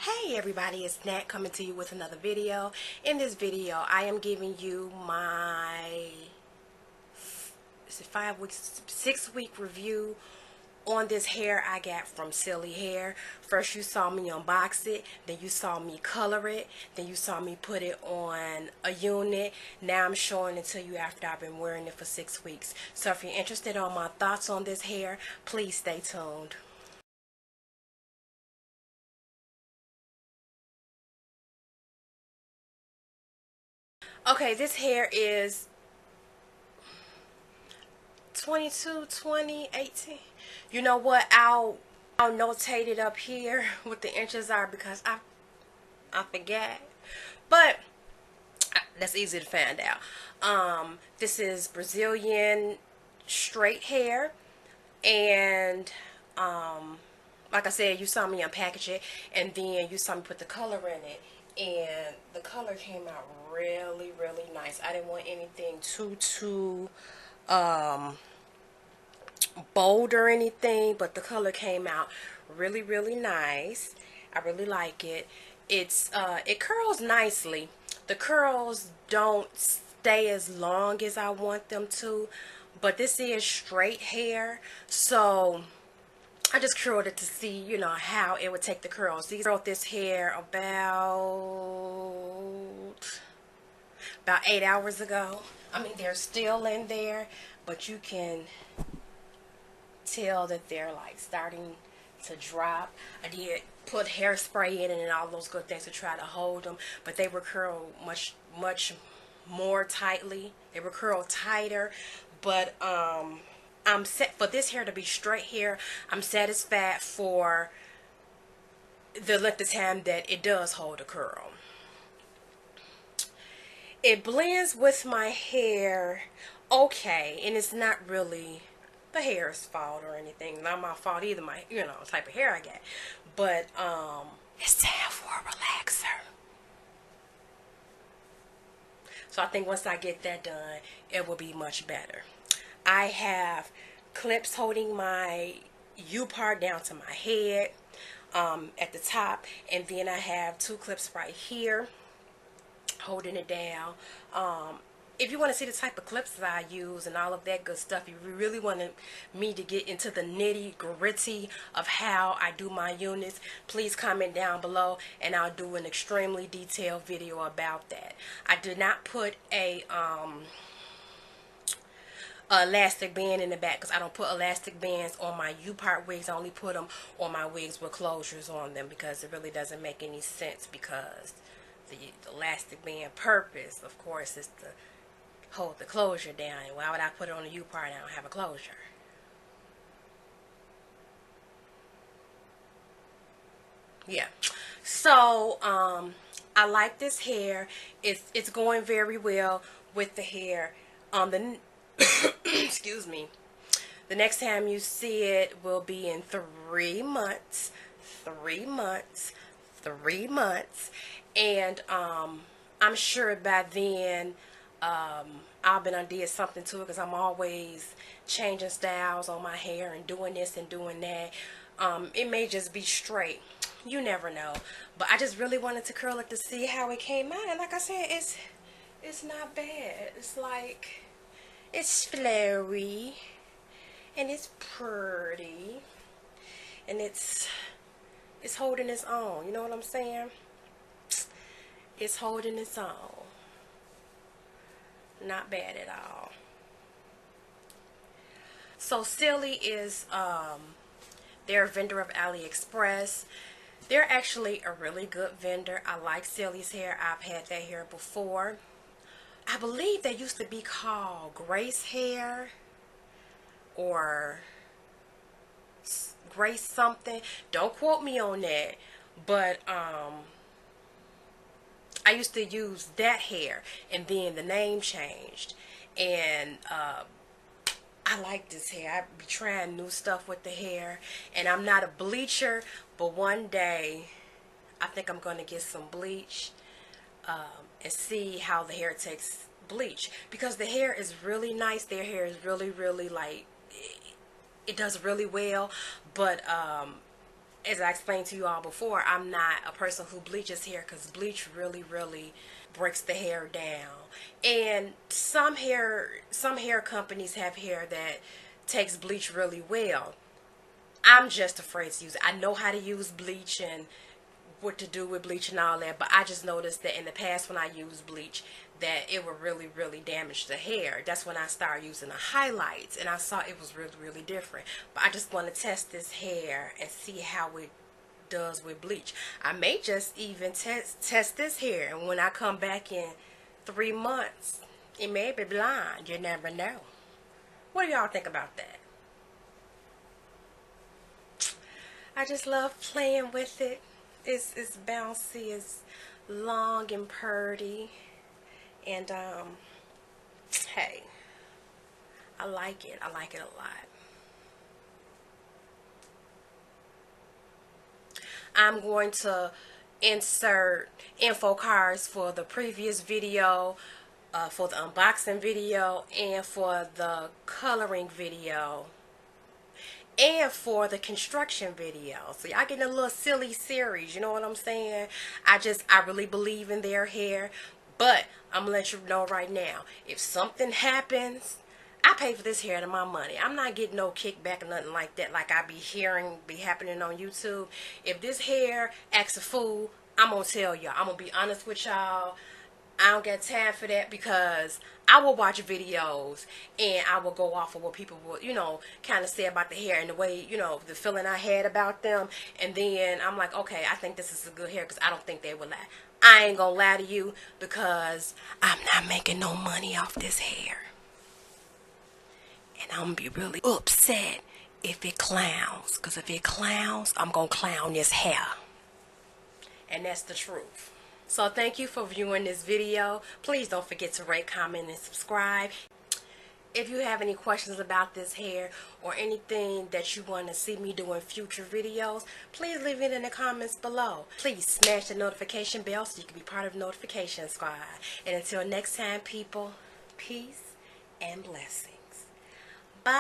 Hey everybody, it's Nat coming to you with another video. In this video, I am giving you my 6-week review on this hair I got from Celie Hair. First you saw me unbox it, then you saw me color it, then you saw me put it on a unit. Now I'm showing it to you after I've been wearing it for 6 weeks. So if you're interested on my thoughts on this hair, please stay tuned. Okay, this hair is 2018. You know what? I'll notate it up here what the inches are because I forget. But that's easy to find out. This is Brazilian straight hair, and like I said, you saw me unpackage it, and then you saw me put the color in it, and the color came out really nice. I didn't want anything too bold or anything, but the color came out really nice. I really like it. It curls nicely. The curls don't stay as long as I want them to, but this is straight hair, so I just curled it to see, you know, how it would take the curls. I curled this hair about 8 hours ago. I mean, they're still in there, but you can tell that they're like starting to drop. I did put hairspray in it and all those good things to try to hold them, but they were curled much more tightly. They were curled tighter, but I'm set for this hair to be straight hair. I'm satisfied for the length of time that it does hold a curl. It blends with my hair okay, and it's not really the hair's fault or anything. Not my fault either, my type of hair I got. But it's time for a relaxer. So I think once I get that done, it will be much better. I have clips holding my U part down to my head at the top, and then I have 2 clips right here holding it down. If you want to see the type of clips that I use and all of that good stuff, if you really wanted me to get into the nitty gritty of how I do my units, please comment down below and I'll do an extremely detailed video about that. I did not put a elastic band in the back because I don't put elastic bands on my U-part wigs. I only put them on my wigs with closures on them because it really doesn't make any sense, because the elastic band purpose, of course, is to hold the closure down. And why would I put it on the U-part and I don't have a closure? Yeah. So I like this hair. It's going very well with the hair. Excuse me. The next time you see it will be in 3 months. 3 months. 3 months. And I'm sure by then I'll been did something to it, because I'm always changing styles on my hair and doing this and doing that. It may just be straight. You never know. But I just really wanted to curl it to see how it came out. And like I said, it's not bad. It's like, it's flowy and it's pretty and it's holding its own. You know what I'm saying? It's holding its own. Not bad at all. So Celie is they're a vendor of AliExpress. They're actually a really good vendor. I like Celie's hair. I've had that hair before. I believe they used to be called Grace Hair or Grace something. Don't quote me on that. But I used to use that hair, and then the name changed. And I like this hair. I be trying new stuff with the hair, and I'm not a bleacher, but one day I think I'm going to get some bleach and see how the hair takes bleach, because the hair is really nice. Their hair is really like, it does really well, but as I explained to you all before, I'm not a person who bleaches hair, because bleach really breaks the hair down. And some hair companies have hair that takes bleach really well. I'm just afraid to use it. I know how to use bleach and what to do with bleach and all that, but I just noticed that in the past when I used bleach, that it would really damage the hair. That's when I started using the highlights, and I saw it was really different. But I just want to test this hair and see how it does with bleach. I may just even test this hair, and when I come back in 3 months, it may be blonde. You never know. What do y'all think about that? I just love playing with it. It's bouncy, it's long and purty, and hey, I like it. I like it a lot. I'm going to insert info cards for the previous video, for the unboxing video, and for the coloring video, and for the construction video. So y'all getting a little silly series, you know what I'm saying? I really believe in their hair, but I'm gonna let you know right now, if something happens, I pay for this hair out of my money. I'm not getting no kickback or nothing like that, like I be hearing be happening on YouTube. If this hair acts a fool, I'm gonna tell y'all. I'm gonna be honest with y'all. I don't got time for that, because I will watch videos and I will go off of what people will, you know, kind of say about the hair and the way, you know, the feeling I had about them. And then I'm like, okay, I think this is a good hair, because I don't think they will lie. I ain't gonna lie to you, because I'm not making no money off this hair. And I'm gonna be really upset if it clowns, because if it clowns, I'm gonna clown this hair. And that's the truth. So thank you for viewing this video. Please don't forget to rate, comment, and subscribe. If you have any questions about this hair or anything that you want to see me do in future videos, please leave it in the comments below. Please smash the notification bell so you can be part of the notification squad. And until next time, people, peace and blessings. Bye.